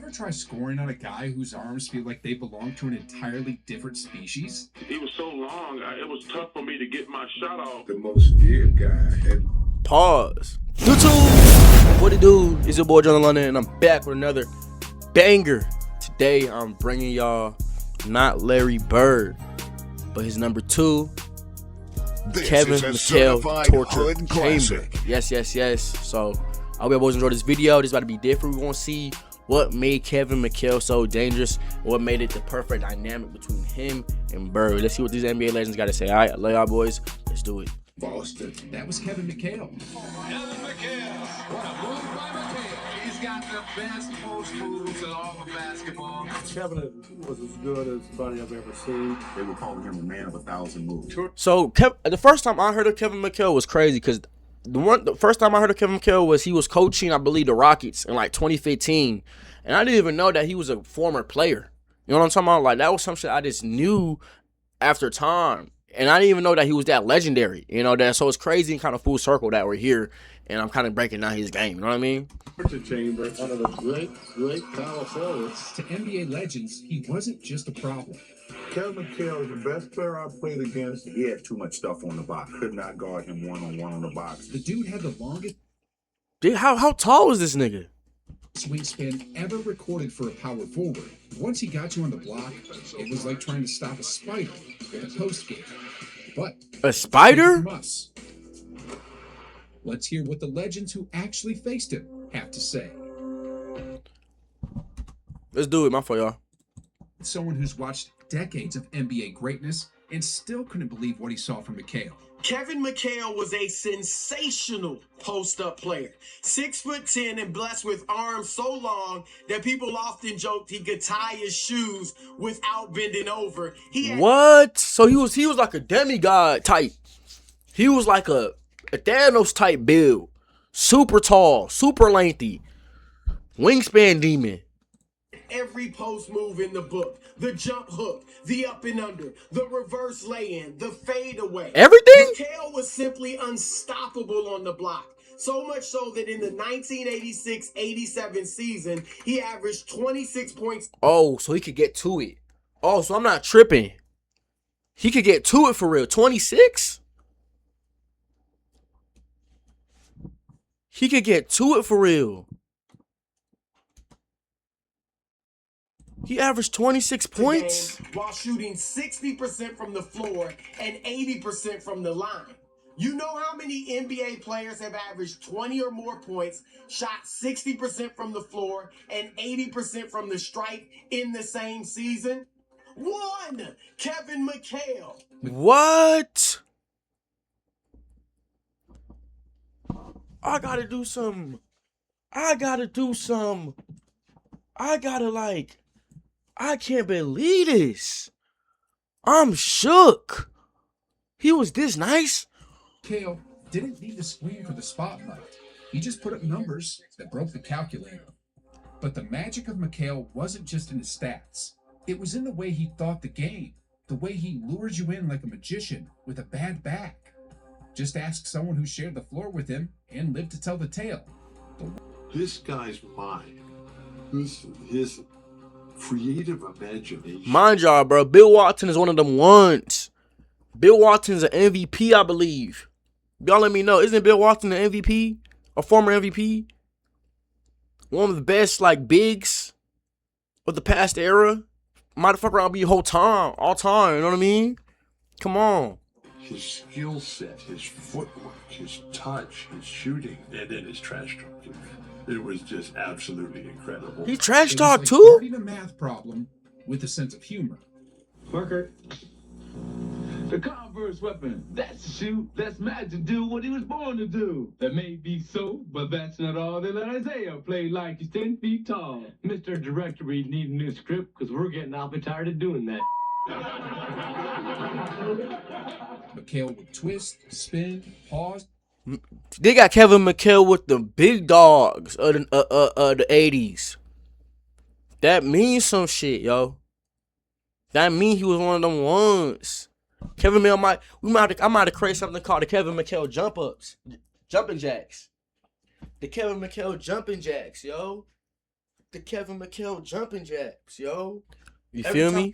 ever try scoring on a guy whose arms feel like they belong to an entirely different species? He was so long, it was tough for me to get my shot off. The most feared guy had. Pause. YouTube. What it do? It's your boy John London, and I'm back with another banger. Today I'm bringing y'all not Larry Bird, but his number 2, Kevin McHale torture chamber. Yes. So I hope you boys enjoyed this video. This is about to be different. We're gonna see what made Kevin McHale so dangerous, what made it the perfect dynamic between him and Bird. Let's see what these NBA legends got to say. All right, I love y'all boys. Let's do it. Boston. That was Kevin McHale. Kevin McHale. What a move by McHale. He's got the best post moves in all of basketball. Kevin was as good as anybody I've ever seen. They were calling him the man of 1,000 moves. So the first time I heard of Kevin McHale was crazy because the first time I heard of Kevin McHale was he was coaching, I believe, the Rockets in like 2015, and I didn't even know that he was a former player. You know what I'm talking about? Like, that was some shit I just knew after time, and I didn't even know that he was that legendary. You know that, so it's crazy and kind of full circle that we're here, and I'm kind of breaking down his game. You know what I mean? Torture chamber, one of the great power forwards. To NBA legends, he wasn't just a problem. Kevin McHale is the best player I played against. He had too much stuff on the box. Could not guard him one-on-one on the box. The dude had the longest Dude, how tall was this nigga? wingspan ever recorded for a power forward. Once he got you on the block, it was like trying to stop a spider with a post game. But A spider? from us. Let's hear what the legends who actually faced him have to say. Let's do it, my fault, y'all. Someone who's watched decades of NBA greatness and still couldn't believe what he saw from McHale. Kevin McHale was a sensational post-up player. 6'10" and blessed with arms so long that people often joked he could tie his shoes without bending over. What? So he was like a demigod type. He was like a Thanos type build. Super tall, super lengthy. Wingspan demon. Every post move in the book, the jump hook, the up and under, the reverse lay-in, the fadeaway. Everything? McHale was simply unstoppable on the block. So much so that in the 1986-87 season, he averaged 26 points. Oh, so he could get to it. Oh, so I'm not tripping. He could get to it for real. 26? He could get to it for real. He averaged 26 points while shooting 60% from the floor and 80% from the line. You know how many NBA players have averaged 20 or more points, shot 60% from the floor and 80% from the stripe in the same season? One, Kevin McHale. What? I gotta I can't believe this. I'm shook. He was this nice? McHale didn't need to scream for the spotlight. He just put up numbers that broke the calculator. But the magic of McHale wasn't just in his stats. It was in the way he thought the game, the way he lures you in like a magician with a bad back. Just ask someone who shared the floor with him and lived to tell the tale. This guy's mind, his creative imagination. Mind y'all, bro, Bill Walton is one of them ones. Bill Walton's an MVP, I believe. Y'all let me know. Isn't Bill Walton an MVP? A former MVP? One of the best, like, bigs of the past era? Motherfucker, I'll be whole time, all time, you know what I mean? Come on. His skill set, his footwork, his touch, his shooting, and then his trash talking. It was just absolutely incredible. He trash It talk was like too? guarding a math problem with a sense of humor. Parker. The Converse weapon. That's the shoe. That's magic. Do what he was born to do. That may be so, but that's not all. They let Isaiah play like he's 10 feet tall. Mr. Director, we need a new script because we're getting awfully tired of doing that. McHale would twist, spin, pause. They got Kevin McHale with the big dogs of the 80s. That means some shit, yo. That means he was one of them ones. Kevin McHale I might have created something called the Kevin McHale jumping jacks. The Kevin McHale jumping jacks, yo. the Kevin McHale jumping jacks, yo. You feel me?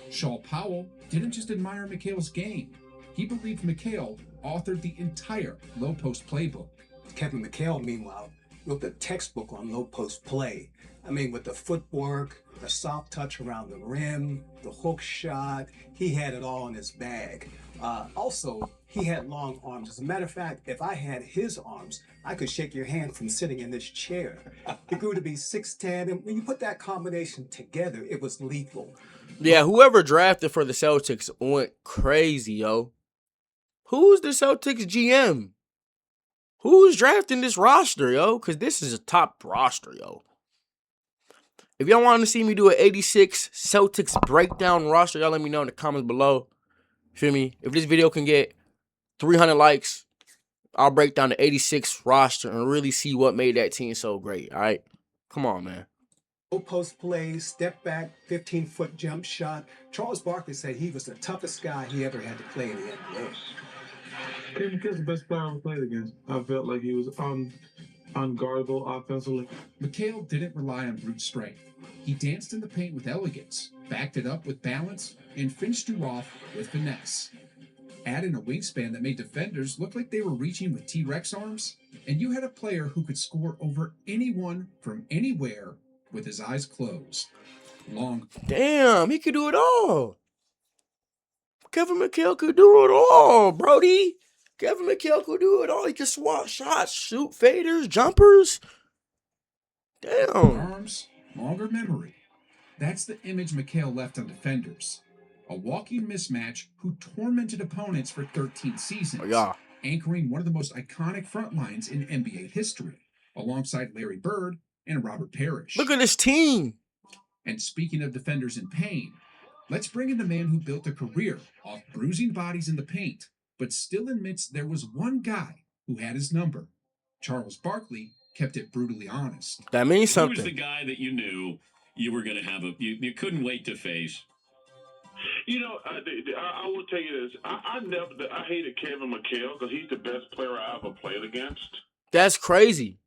Shaw Powell didn't just admire McHale's game. He believed McHale authored the entire low post playbook. Kevin McHale, meanwhile, wrote the textbook on low post play. I mean, with the footwork, the soft touch around the rim, the hook shot, he had it all in his bag. Also, he had long arms. As a matter of fact, if I had his arms, I could shake your hand from sitting in this chair. He grew to be 6'10", and when you put that combination together, it was lethal. Yeah, whoever drafted for the Celtics went crazy, yo. Who's the Celtics GM? Who's drafting this roster, yo? Because this is a top roster, yo. If y'all want to see me do an 86 Celtics breakdown roster, y'all let me know in the comments below. Feel me? If this video can get 300 likes, I'll break down the 86 roster and really see what made that team so great, all right? Come on, man. Low post play, step back, 15-foot jump shot. Charles Barkley said he was the toughest guy he ever had to play in the NBA. Kevin McHale's the best player I ever played against. I felt like he was unguardable offensively. McHale didn't rely on brute strength. He danced in the paint with elegance, backed it up with balance, and finished you off with finesse. Add in a wingspan that made defenders look like they were reaching with T-Rex arms, and you had a player who could score over anyone from anywhere with his eyes closed. Damn, he could do it all. Kevin McHale could do it all, Brody. Kevin McHale could do it all. He could swat shots, shoot faders, jumpers. Damn. Arms, longer memory. That's the image McHale left on defenders. A walking mismatch who tormented opponents for 13 seasons. Oh, yeah. Anchoring one of the most iconic front lines in NBA history, alongside Larry Bird and Robert Parrish. Look at this team. And speaking of defenders in pain, let's bring in the man who built a career off bruising bodies in the paint, but still admits there was one guy who had his number. Charles Barkley kept it brutally honest. That means something. Who was the guy that you knew you were going to have you couldn't wait to face? You know, I will tell you this. I hated Kevin McHale because he's the best player I ever played against. That's crazy.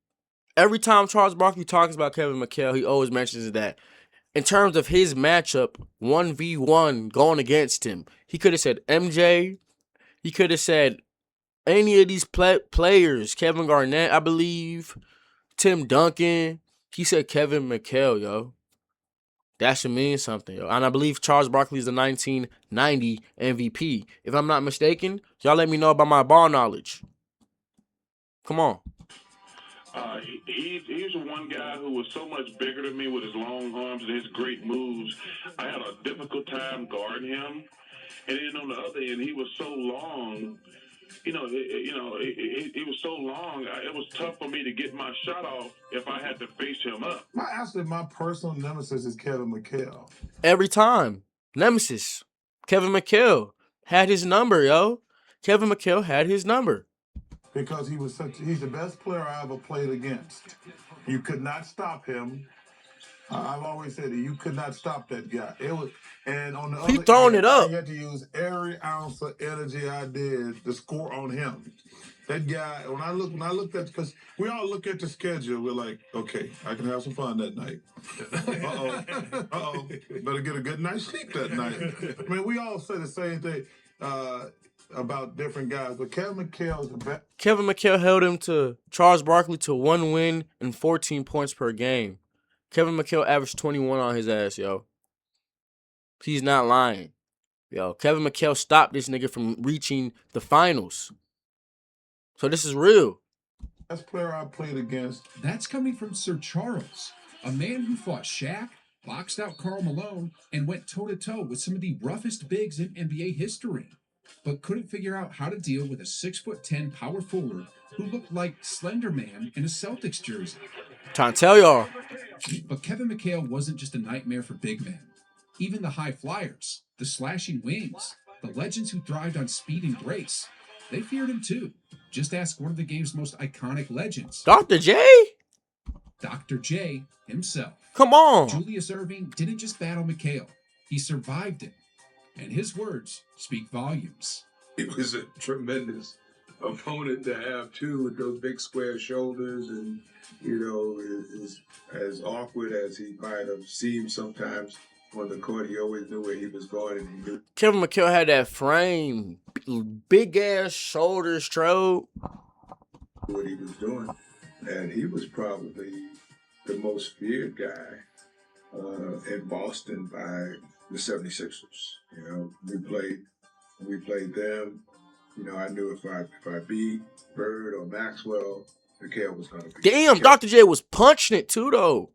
Every time Charles Barkley talks about Kevin McHale, he always mentions that. In terms of his matchup, 1v1 going against him, he could have said MJ. He could have said any of these players. Kevin Garnett, I believe. Tim Duncan. He said Kevin McHale, yo. That should mean something, yo. And I believe Charles Barkley is the 1990 MVP. If I'm not mistaken, y'all let me know about my ball knowledge. Come on. He's the one guy who was so much bigger than me with his long arms and his great moves. I had a difficult time guarding him. And then on the other end, he was so long. He was so long. It was tough for me to get my shot off if I had to face him up. My personal nemesis is Kevin McHale. Every time. Nemesis. Kevin McHale had his number, yo. Kevin McHale had his number. Because he's the best player I ever played against. You could not stop him. I've always said that you could not stop that guy. And on the he other throwing end, it up. I had to use every ounce of energy I did to score on him. That guy, when I looked at, because we all look at the schedule, we're like, okay, I can have some fun that night. Better get a good night's sleep that night. I mean, we all say the same thing about different guys, but Kevin McHale is the best. Kevin McHale held him to Charles Barkley to 1 win and 14 points per game. Kevin McHale averaged 21 on his ass, yo. He's not lying. Yo, Kevin McHale stopped this nigga from reaching the finals. So this is real. Best player I played against. That's coming from Sir Charles, a man who fought Shaq, boxed out Karl Malone, and went toe-to-toe with some of the roughest bigs in NBA history, but couldn't figure out how to deal with a 6'10" power forward who looked like Slender Man in a Celtics jersey. Trying to tell y'all. But Kevin McHale wasn't just a nightmare for big men. Even the high flyers, the slashing wings, the legends who thrived on speed and grace, they feared him too. Just ask one of the game's most iconic legends. Dr. J? Dr. J himself. Come on. Julius Erving didn't just battle McHale. He survived it. And his words speak volumes. He was a tremendous opponent to have too, with those big square shoulders, and is as awkward as he might have seemed sometimes on the court. He always knew where he was going, and he knew Kevin McHale had that frame, big ass shoulders, stroke. what he was doing, and he was probably the most feared guy in Boston by the 76ers. We played them. I knew if I beat Bird or Maxwell, McHale was going to be. Damn, Dr. J was punching it too, though.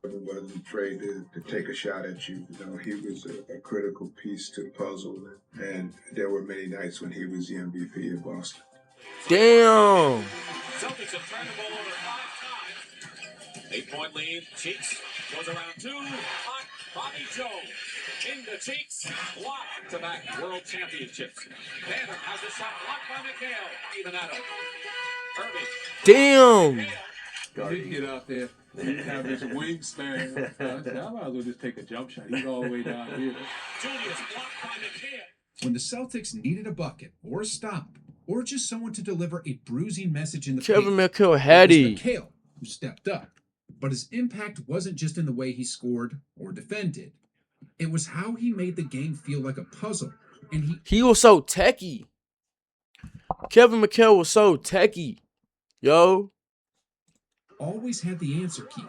He wasn't afraid to take a shot at you. He was a critical piece to the puzzle, and there were many nights when he was the MVP of Boston. Damn. Celtics have turned the ball over 5 times. 8-point lead. Cheeks goes around 2. Hot Bobby Joe. Into Cheeks. Blocked to back world championships. Banner has the shot blocked by McHale. Even at him. Irving. Damn. You get out there, you have this wingspan. I might as well just take a jump shot. He's all the way down here. Julius blocked by McHale. When the Celtics needed a bucket or a stop or just someone to deliver a bruising message in the Kevin paint, McHale had it it. was McHale who stepped up. But his impact wasn't just in the way he scored or defended. It was how he made the game feel like a puzzle. And he was so techie. Kevin McHale was so techie. Yo. Always had the answer key.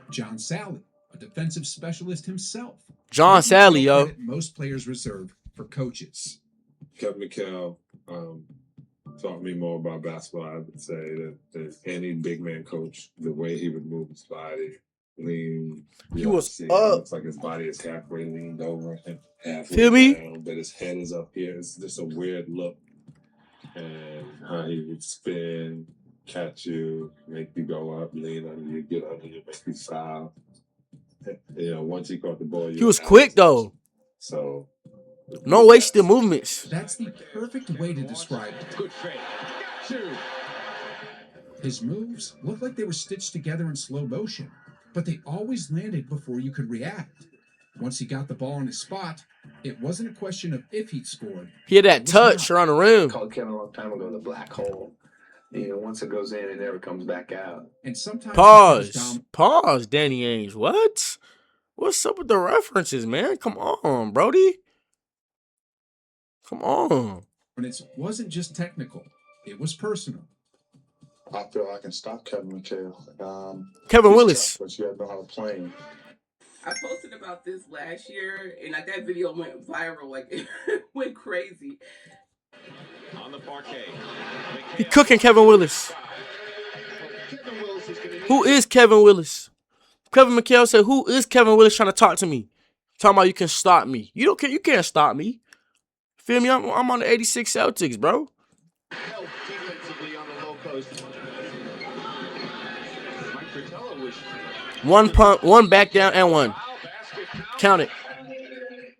John Sally, a defensive specialist himself. John Sally, yo. Most players reserve for coaches. Kevin McHale taught me more about basketball, I would say, than any big man coach. The way he would move his body, lean. He was up. It looks like his body is halfway leaned over and halfway Feel me? down, but his head is up here. It's just a weird look. And how he would spin, catch you, make you go up, lean on you, get under you, make you foul. Once he caught the ball, he was quick though. So no wasted movements. That's the perfect way to describe it. Good fake. Shoot. His moves looked like they were stitched together in slow motion, but they always landed before you could react. Once he got the ball on his spot, it wasn't a question of if he'd scored. He had that touch around the rim. I called Kevin a long time ago the black hole. Once it goes in, it never comes back out. And sometimes Pause, Danny Ainge. What? What's up with the references, man? Come on, Brody. Come on. And it wasn't just technical. It was personal. I feel I can stop Kevin McHale. Kevin Willis. But you have to know how to play him. I posted about this last year, and that video went viral. It went crazy. On the parquet. He cooking Kevin Willis. Who is Kevin Willis? Kevin McHale said, "Who is Kevin Willis trying to talk to me? Talking about you can stop me. You can't stop me. Feel me? I'm on the 86 Celtics, bro." One pump, one back down, and one. Count it.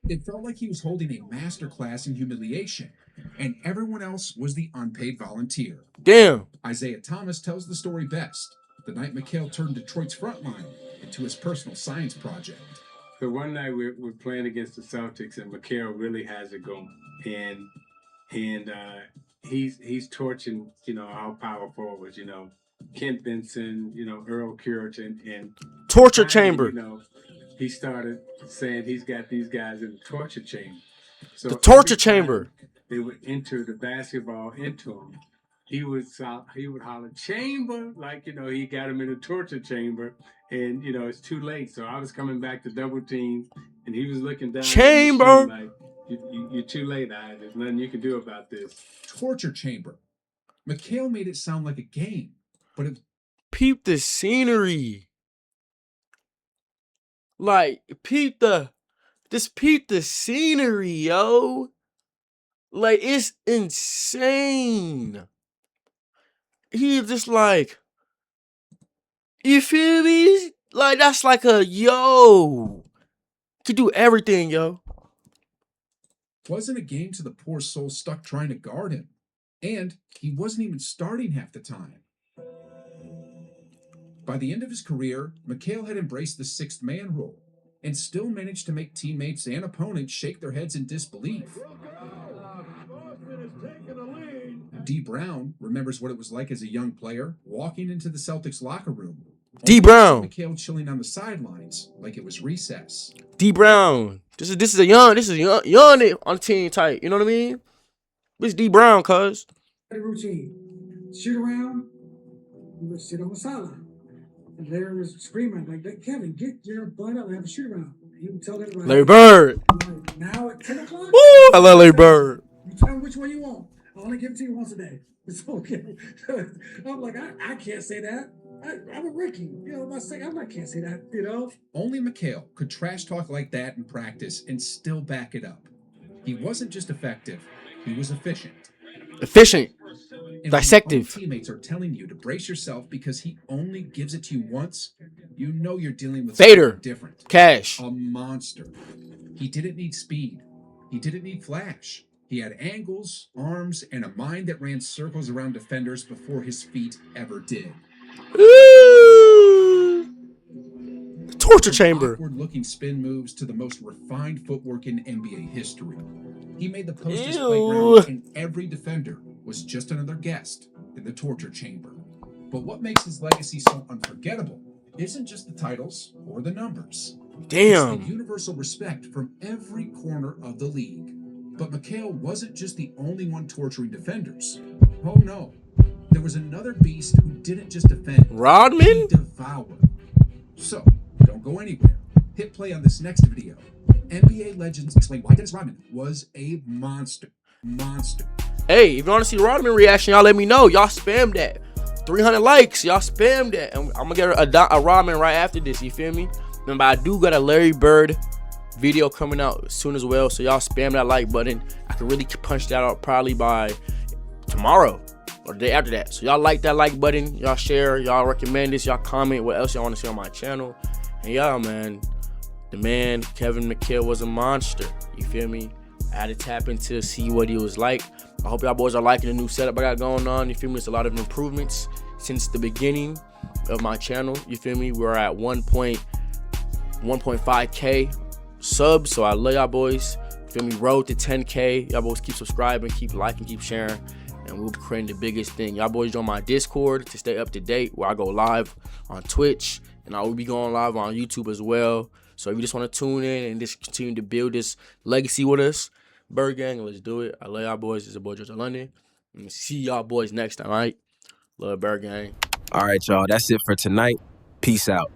It felt like he was holding a masterclass in humiliation, and everyone else was the unpaid volunteer. Damn. Isaiah Thomas tells the story best. The night McHale turned Detroit's front line into his personal science project. So one night we're playing against the Celtics, and McHale really has it going, and he's torching our power forwards, Kent Benson, Earl Cureton, and torture chamber. He started saying he's got these guys in the torture chamber. So the torture chamber. They would enter the basketball into him. He would holler chamber, he got him in a torture chamber, and it's too late. So I was coming back to double team, and he was looking down. Chamber. Like, you're too late. There's nothing you can do about this. Torture chamber. McHale made it sound like a game, but it. Peep the scenery. Peep the scenery, yo. It's insane. He's just you feel me? That's like a yo. Could do everything, yo. Wasn't a game to the poor soul stuck trying to guard him. And he wasn't even starting half the time. By the end of his career, McHale had embraced the sixth man role and still managed to make teammates and opponents shake their heads in disbelief. Boston has taken a lead. D. Brown remembers what it was like as a young player walking into the Celtics locker room. D. Brown. McHale chilling on the sidelines like it was recess. D. Brown. This is a young on the team type. You know what I mean? This D. Brown, cuz. Routine. Shoot around. You would sit on the sideline. And Larry was screaming like, Kevin, get your butt up and have a shoot around. He would tell everybody. Larry Bird. Like, now at 10 o'clock. Woo! I love Larry Bird. You tell me which one you want. I only give it to you once a day. It's okay. I'm like, I can't say that. I'm a rookie. You know, I can't say that, you know? Only McHale could trash talk like that in practice and still back it up. He wasn't just effective, he was efficient. Efficient. And Dissective. When teammates are telling you to brace yourself because he only gives it to you once, you know you're dealing with Vader. something different. Cash. A monster. He didn't need speed. He didn't need flash. He had angles, arms, and a mind that ran circles around defenders before his feet ever did. Torture chamber. Awkward-looking spin moves to the most refined footwork in NBA history. He made the post playground, and every defender was just another guest in the torture chamber. But what makes his legacy so unforgettable isn't just the titles or the numbers. Damn. It's the universal respect from every corner of the league. But McHale wasn't just the only one torturing defenders. Oh no. There was another beast who didn't just defend. Rodman? He devoured. So, don't go anywhere. Hit play on this next video. NBA legends explain why Dennis Rodman was a monster. Hey, if you want to see Rodman reaction, y'all let me know. Y'all spam that. 300 likes. Y'all spam that. And I'm going to get a Rodman right after this. You feel me? Remember, I do got a Larry Bird video coming out soon as well. So y'all spam that like button. I can really punch that out probably by tomorrow or the day after that. So y'all like that like button. Y'all share. Y'all recommend this. Y'all comment what else y'all want to see on my channel. And y'all, man, the man, Kevin McHale, was a monster. You feel me? I had to tap into see what he was like. I hope y'all boys are liking the new setup I got going on. You feel me? It's a lot of improvements since the beginning of my channel. You feel me? We're at 1.5K subs. So I love y'all boys. You feel me? Road to 10K. Y'all boys keep subscribing, keep liking, keep sharing. And we'll be creating the biggest thing. Y'all boys join my Discord to stay up to date, where I go live on Twitch. And I will be going live on YouTube as well. So if you just want to tune in and just continue to build this legacy with us, Bird Gang, let's do it. I love y'all boys. It's your boy, George London. And see y'all boys next time, all right? Love Bird Gang. All right, y'all. That's it for tonight. Peace out.